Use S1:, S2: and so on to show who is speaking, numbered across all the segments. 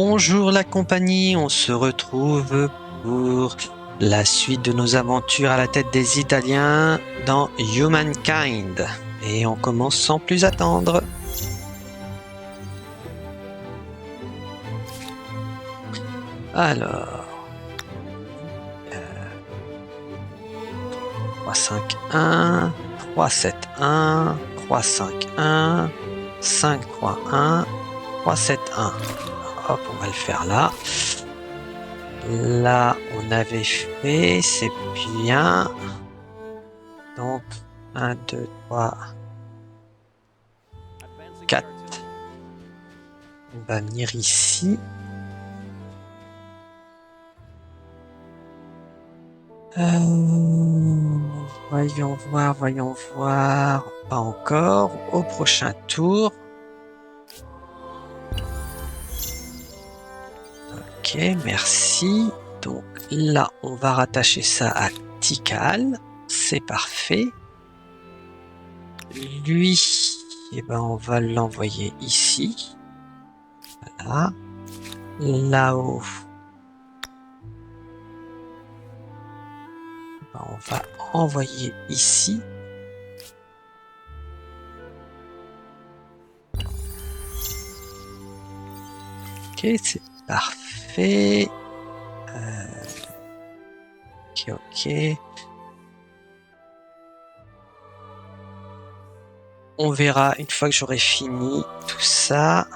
S1: Bonjour la compagnie, on se retrouve pour la suite de nos aventures à la tête des Italiens dans Humankind. Et on commence sans plus attendre. Alors, 3-5-1, 3-7-1, 3-5-1, 5-3-1, 3-7-1. Hop, on va le faire là. Là, on avait fait, c'est bien. Donc, 1, 2, 3, 4. On va venir ici. Voyons voir, voyons voir. Pas encore. Au prochain tour. Ok, merci. Donc là, on va rattacher ça à Tikal. C'est parfait. Lui, eh ben, on va l'envoyer ici. Voilà. Là-haut, ben, on va envoyer ici. Ok, c'est parfait. Ok, ok. On verra une fois que j'aurai fini tout ça.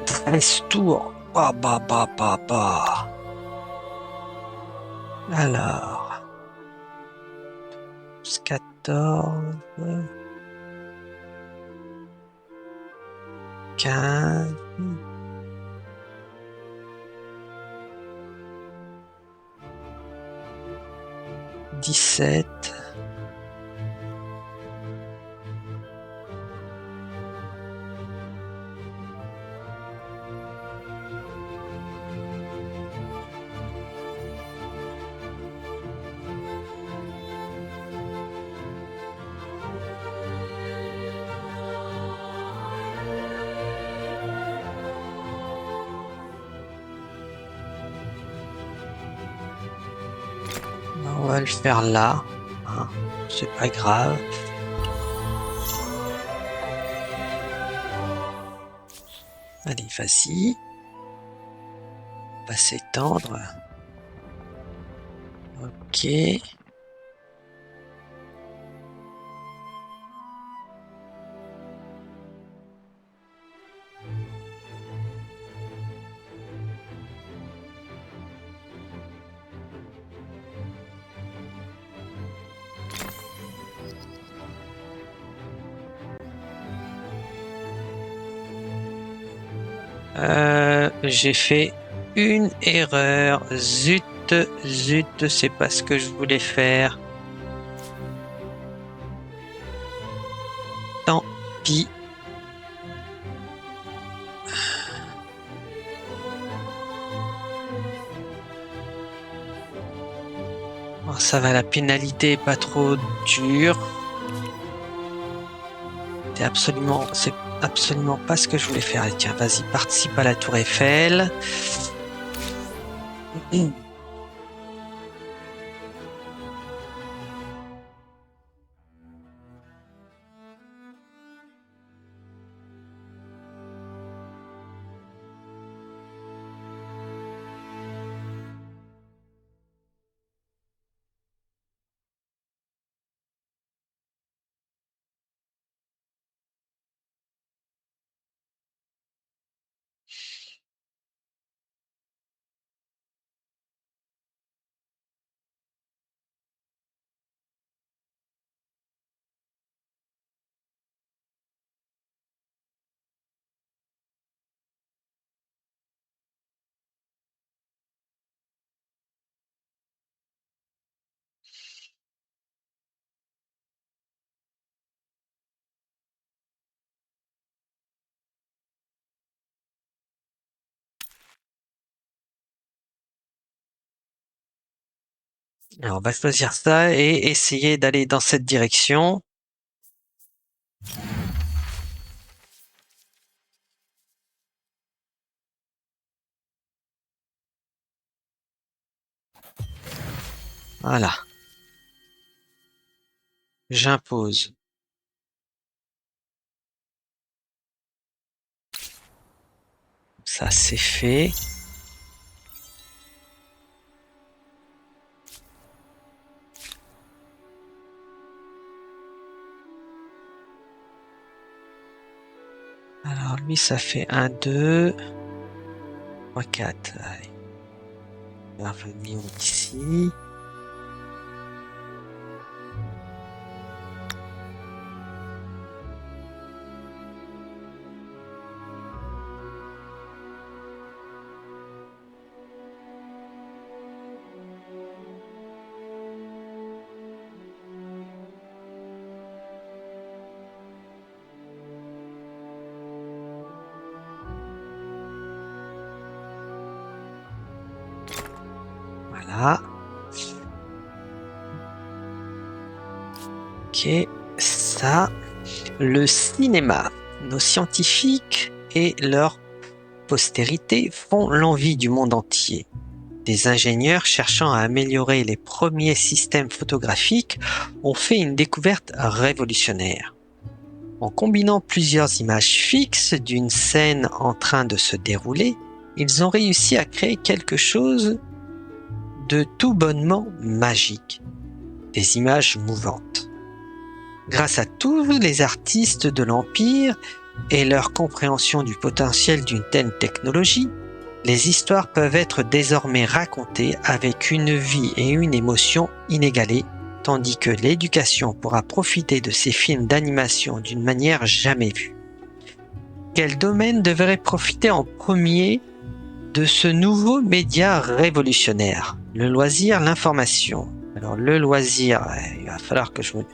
S1: 13 tours. Bah, bah, bah, bah, bah. Alors, 14, 15, 17. On va le faire là. Hein. C'est pas grave. Allez, vas-y. On va s'étendre. Ok. J'ai fait une erreur. Zut, zut, c'est pas ce que je voulais faire. Tant pis. Oh, ça va, la pénalité est pas trop dure. C'est absolument pas ce que je voulais faire. Allez, tiens, vas-y, participe à la Tour Eiffel. Alors, on va choisir ça et essayer d'aller dans cette direction. Voilà. J'impose. Ça, c'est fait. Alors, lui, ça fait 1, 2, 3, 4. Allez. On va revenir ici. Voilà. Ok. Ça. Le cinéma. Nos scientifiques et leur postérité font l'envie du monde entier. Des ingénieurs cherchant à améliorer les premiers systèmes photographiques ont fait une découverte révolutionnaire. En combinant plusieurs images fixes d'une scène en train de se dérouler, ils ont réussi à créer quelque chose de tout bonnement magique, des images mouvantes. Grâce à tous les artistes de l'Empire et leur compréhension du potentiel d'une telle technologie, les histoires peuvent être désormais racontées avec une vie et une émotion inégalées, tandis que l'éducation pourra profiter de ces films d'animation d'une manière jamais vue. Quel domaine devrait profiter en premier de ce nouveau média révolutionnaire? Le loisir, l'information. Alors le loisir, il va falloir que je me...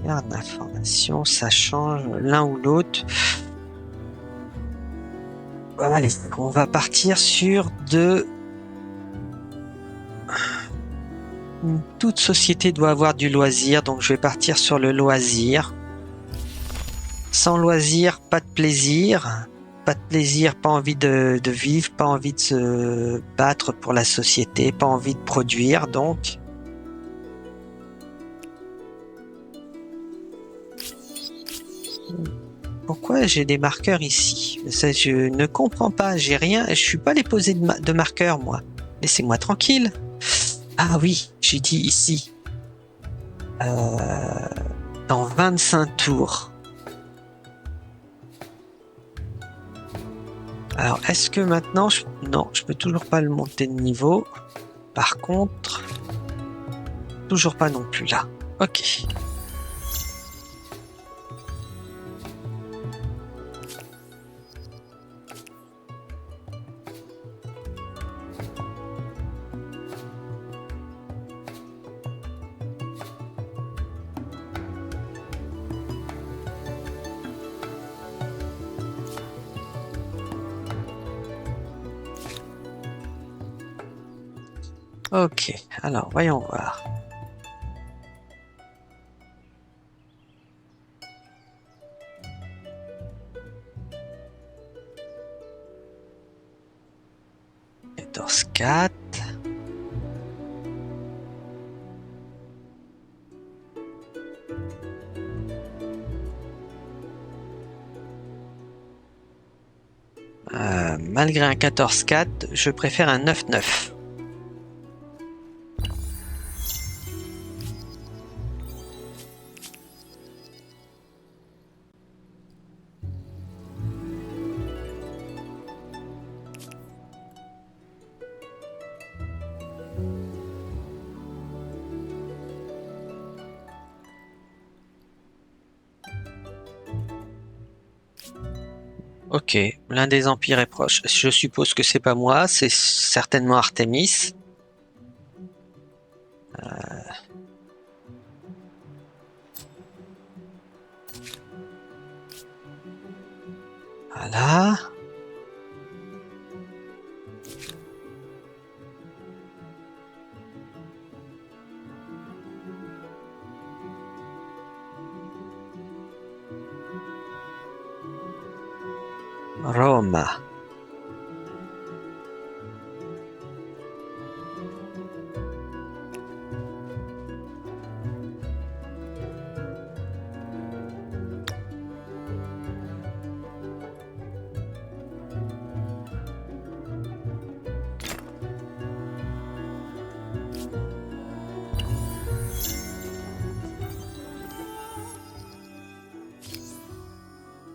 S1: Regarde l'information, ça change l'un ou l'autre. Allez, on va partir sur de... Toute société doit avoir du loisir, donc je vais partir sur le loisir. Sans loisir, pas de plaisir. Pas de plaisir, pas envie de vivre, pas envie de se battre pour la société, pas envie de produire, donc... Pourquoi j'ai des marqueurs ici? Ça, je ne comprends pas, j'ai rien, je suis pas allé poser de marqueurs, moi. Laissez-moi tranquille. Ah oui, j'ai dit ici. Dans 25 tours. Alors, est-ce que maintenant... Non, je peux toujours pas le monter de niveau. Par contre... Toujours pas non plus là. Ok. Ok, alors voyons voir. Quatorze 4. Malgré un 14-4, je préfère un 9-9. Ok, l'un des empires est proche. Je suppose que c'est pas moi, c'est certainement Artemis. Voilà. Rome.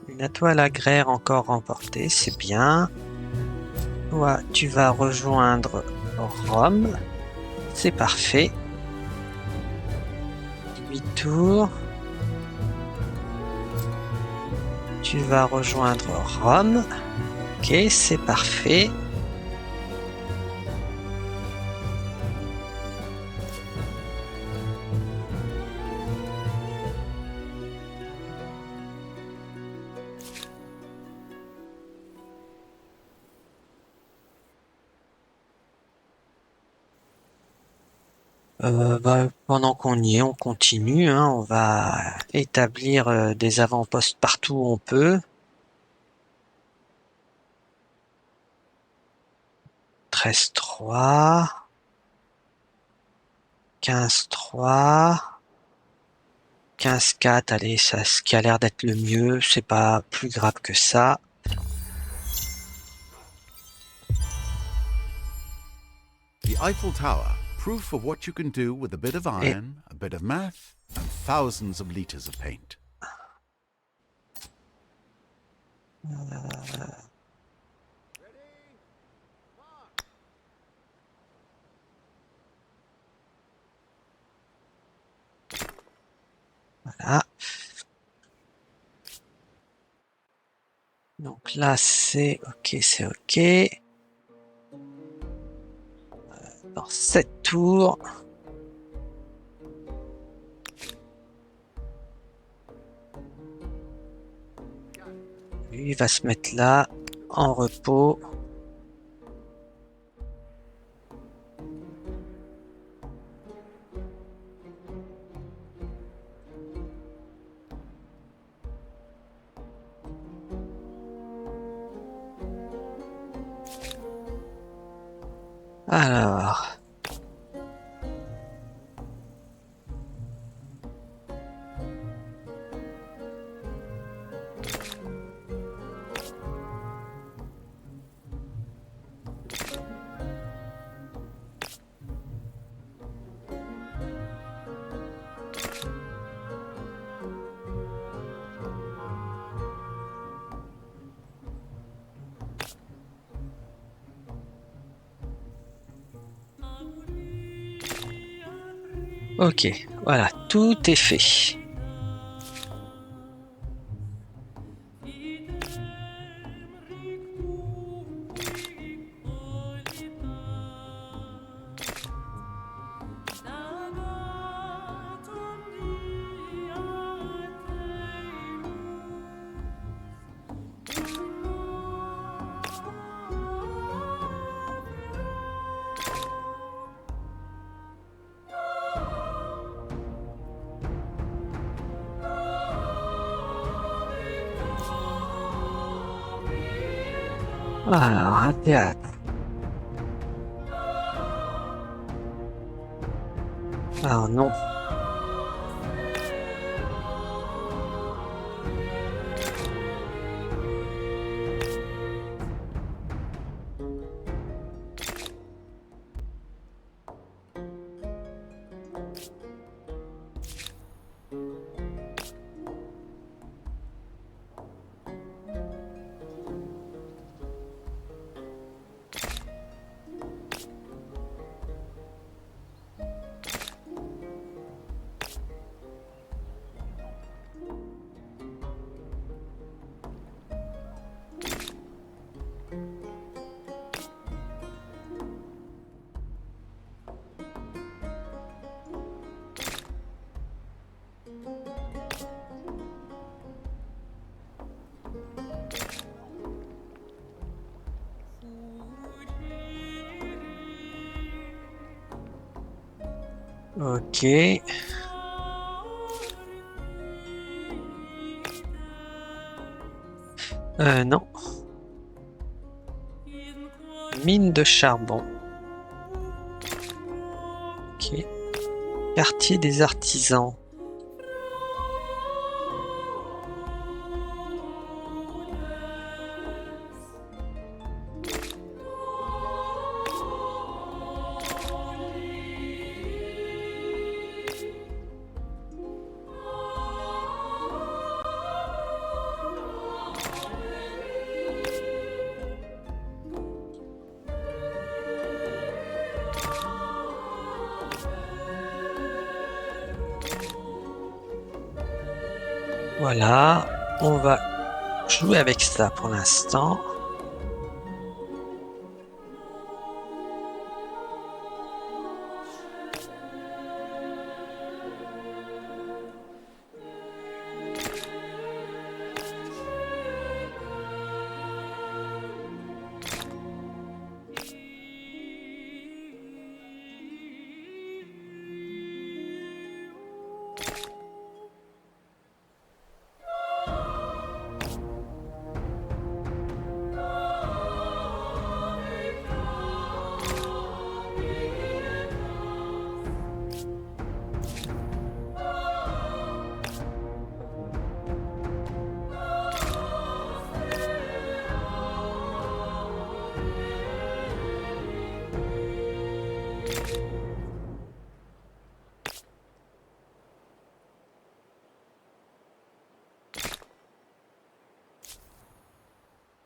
S1: Une étoile agraire encore remportée, c'est bien. Toi, tu vas rejoindre Rome. C'est parfait. 8 tours. Tu vas rejoindre Rome. Ok, c'est parfait. Pendant qu'on y est, on continue, hein, on va établir des avant-postes partout où on peut. 13-3, 15-3, 15-4, allez, ça, ce qui a l'air d'être le mieux, c'est pas plus grave que ça.
S2: The Eiffel Tower, proof of what you can do with a bit of iron, a bit of math, and thousands of liters of paint.
S1: Voilà. Donc là, c'est OK, c'est OK. Dans 7 tours. Lui, il va se mettre là, en repos. Alors, OK, voilà, tout est fait. Alors, un théâtre. Alors non. Ok. Non. Mine de charbon. Ok. Quartier des artisans. Voilà, on va jouer avec ça pour l'instant.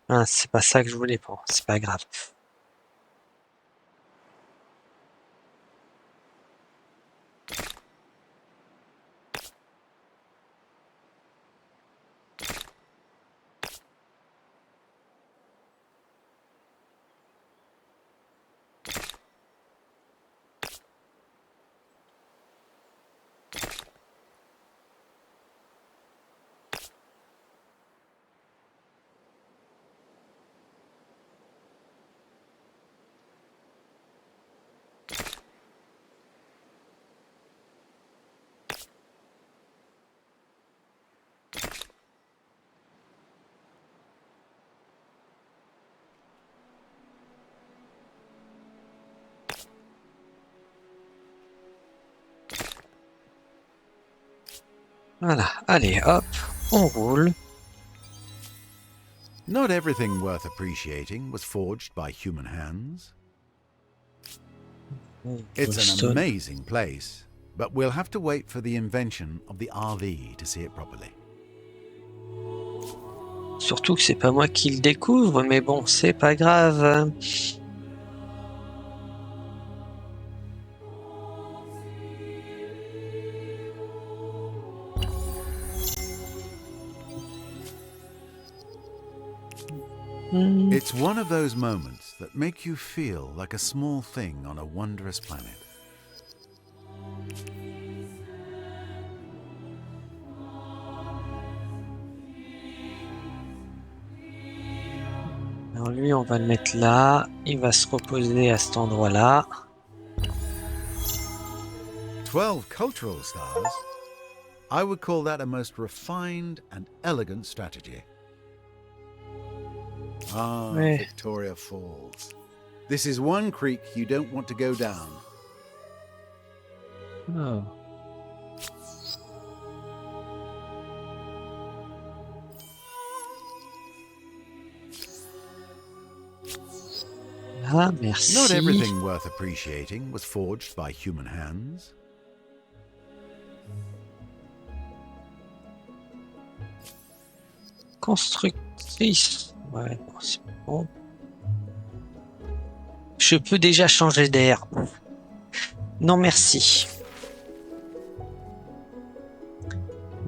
S1: Ah, c'est pas ça que je voulais. Bon, c'est pas grave. Voilà, allez, hop, on roule.
S2: Not everything worth appreciating was forged by human hands. It's an
S1: Goldstone.
S2: amazing place, but we'll have to wait for the invention of the RV to see it properly.
S1: Surtout que c'est pas moi qui le découvre, mais bon, c'est pas grave.
S2: It's one of those moments that make you feel like a small thing on a wondrous planet.
S1: Alors lui, on va le mettre là. Il va se reposer à cet endroit-là.
S2: 12 cultural stars? I would call that a most refined and elegant strategy. Ah,
S1: Ouais.
S2: Victoria Falls. This is one creek you don't want to go down.
S1: Oh. Ah, merci.
S2: Not everything worth appreciating was forged by human hands.
S1: Constructrice. Ouais, bon, c'est bon. Je peux déjà changer d'air. Non, merci.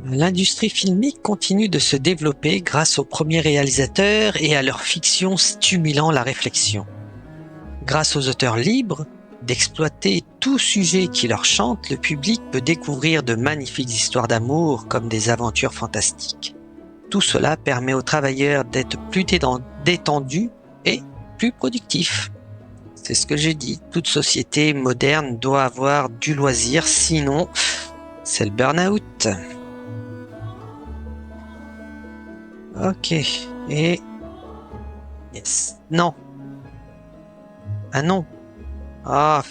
S1: L'industrie filmique continue de se développer grâce aux premiers réalisateurs et à leur fiction stimulant la réflexion. Grâce aux auteurs libres d'exploiter tout sujet qui leur chante, le public peut découvrir de magnifiques histoires d'amour comme des aventures fantastiques. Tout cela permet aux travailleurs d'être plus détendus et plus productifs. C'est ce que j'ai dit. Toute société moderne doit avoir du loisir, sinon c'est le burn-out. Ok. Et... Yes. Non. Ah non. Ah.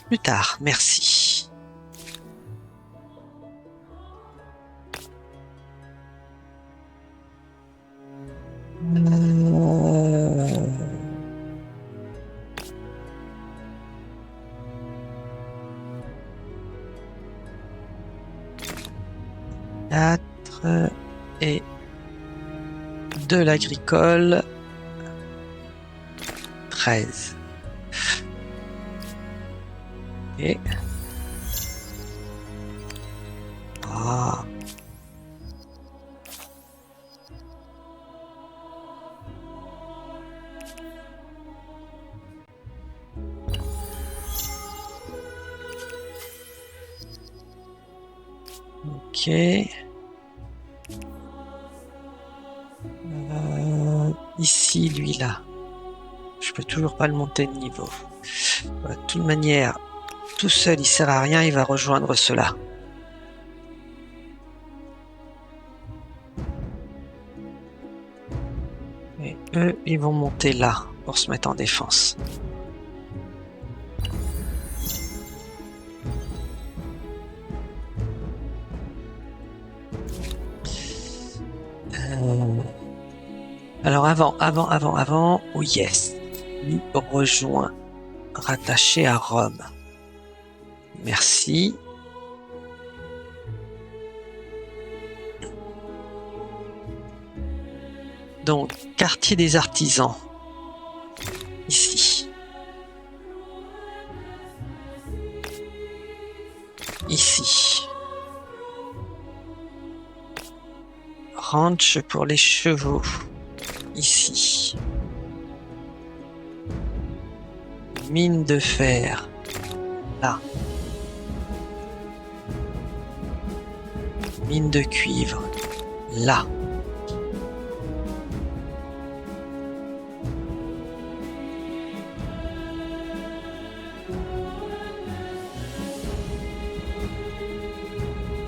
S1: Plus tard, merci. Quatre et de l'agricole. 13. Et... Ah. Ok. Ici, lui là. Je peux toujours pas le monter de niveau. De toute manière, tout seul, il sert à rien, il va rejoindre cela. Et eux, ils vont monter là pour se mettre en défense. Alors avant, oh yes, lui rejoint, rattaché à Rome. Merci. Donc, quartier des artisans, ici. Ici. Ranch pour les chevaux, ici. Mine de fer, là. Mine de cuivre, là.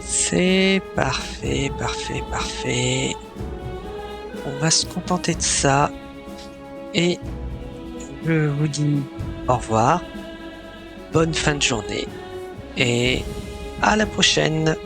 S1: C'est parfait, parfait, parfait. On va se contenter de ça. Et je vous dis au revoir. Bonne fin de journée. Et à la prochaine.